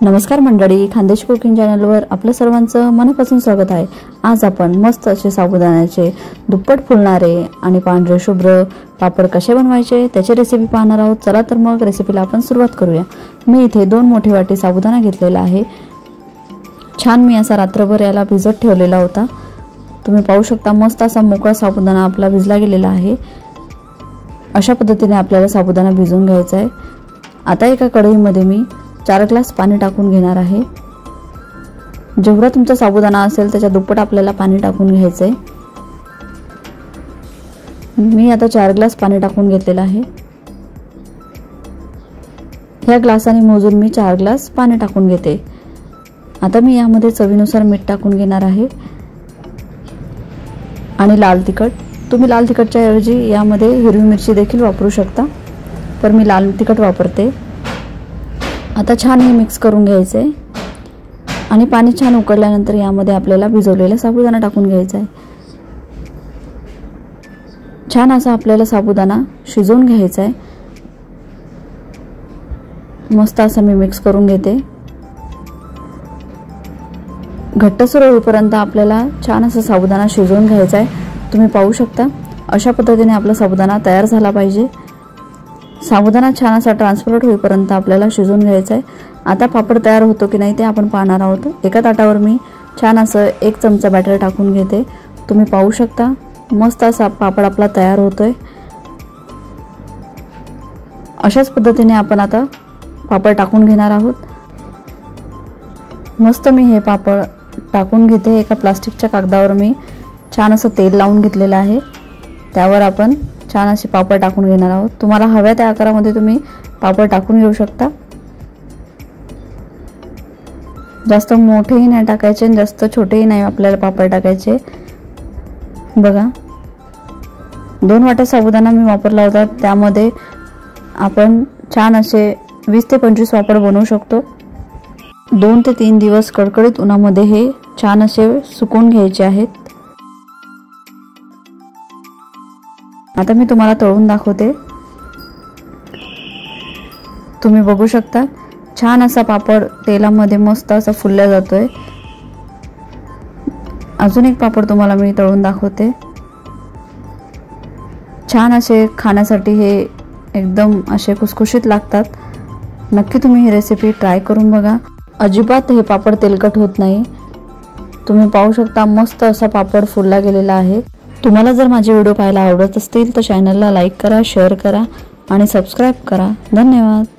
नमस्कार मंडळी, खानदेश कुकिंग चॅनलवर आपलं सर्वांचं मनापासून स्वागत आहे। आज आपण मस्त असे साबुदाण्याचे दुप्पट फुलणारे आणि पांढरे शुभ्र पापड कसे बनवायचे त्याची रेसिपी पाहणार आहोत। चला तर मग रेसिपीला आपण सुरुवात करूया। मी इथे 2 मोठी वाटी साबुदाणा घेतलेला आहे। छान मी असा रात्रभर याला भिजत ठेवलेला होता। तुम्ही पाहू शकता मस्त असा मोकळा साबुदाणा आपला भिजला गेलेला आहे। अशा पद्धतीने आपल्याला साबुदाणा भिजवून घ्यायचा आहे। आता एका कढईमध्ये मी 4 ग्लास पाणी टाकून घेणार आहे। जेवढा तुमचा साबुदाणा असेल त्याच्या दुप्पट आपल्याला पाणी टाकून घ्यायचं आहे। मी आता 4 ग्लास पाणी टाकून घेतलेलं आहे। ह्या ग्लासाने मोजून मी 4 ग्लास पाणी टाकून घेते। आता मी यामध्ये चवीनुसार मीठ टाकून घेणार आहे आणि लाल तिखट। तुम्ही लाल तिखटच्या ऐवजी यामध्ये हिरवी मिरची देखील वापरू शकता, पण मी लाल तिखट वापरते। आता छान हे मिक्स करून घ्यायचे आणि पाणी छान उकळल्यानंतर यामध्ये आपल्याला भिजवलेला साबुदाणा टाकून घ्यायचा आहे। छान असा आपल्याला साबुदाणा शिजवून घ्यायचा आहे। मस्त असं मी मिक्स करून घेते। घट्टसर होईपर्यंत आपल्याला छान असा साबुदाणा शिजवून घ्यायचा आहे। तुम्ही पाहू शकता अशा पद्धतीने आपला साबुदाणा तयार झाला पाहिजे। साबुदाणा छान असा ट्रान्सपरंट होईपर्यंत आपल्याला शिजवून घ्यायचा आहे। आता पापड तयार होतो की नाही ते आपण पाहणार आहोत। एका ताटावर मी छान असं 1 चमचा बॅटर टाकून घेते। तुम्ही पाहू शकता मस्त असा पापड आपला तयार होतोय। अशाच पद्धतीने आपण आता पापड टाकून घेणार आहोत। मस्त मी हे पापड टाकून घेते। एका प्लास्टिकच्या कागदावर मी छान असं तेल लावून घेतलेलं आहे। त्यावर आपण छान असे पापड टाकून घेणार आहोत। तुम्हाला हव्या त्या आकारामध्ये तुम्ही पापड टाकून घेऊ शकता। जास्त मोठेही नाही टाकायचे आणि जास्त छोटेही नाही आपल्याला पापड टाकायचे। बघा 2 वाट्या साबुदाणा मी वापरला होता, त्यामध्ये आपण छान असे 20 ते 25 पापड बनवू शकतो। 2 ते 3 दिवस कडकडीत उन्हामध्ये हे छान असे सुकवून घ्यायचे आहेत। आता मी तुम्हाला तळून दाखवते। तुम्ही बघू शकता छान असा पापड तेलामध्ये मस्त असा फुलला जातोय। अजून एक पापड तुम्हाला मी तळून दाखवते। छान असे खाण्यासाठी हे एकदम असे खुसखुशीत लागतात। नक्की तुम्ही ही रेसिपी ट्राय करून बघा। अजिबात हे पापड तेलकट होत नाही। तुम्ही पाहू शकता मस्त असा पापड फुलला गेलेला आहे। तुम्हाला जर माझे व्हिडिओ पाहायला आवडत असतील तर चॅनलला लाईक करा, शेअर करा आणि सबस्क्राइब करा। धन्यवाद।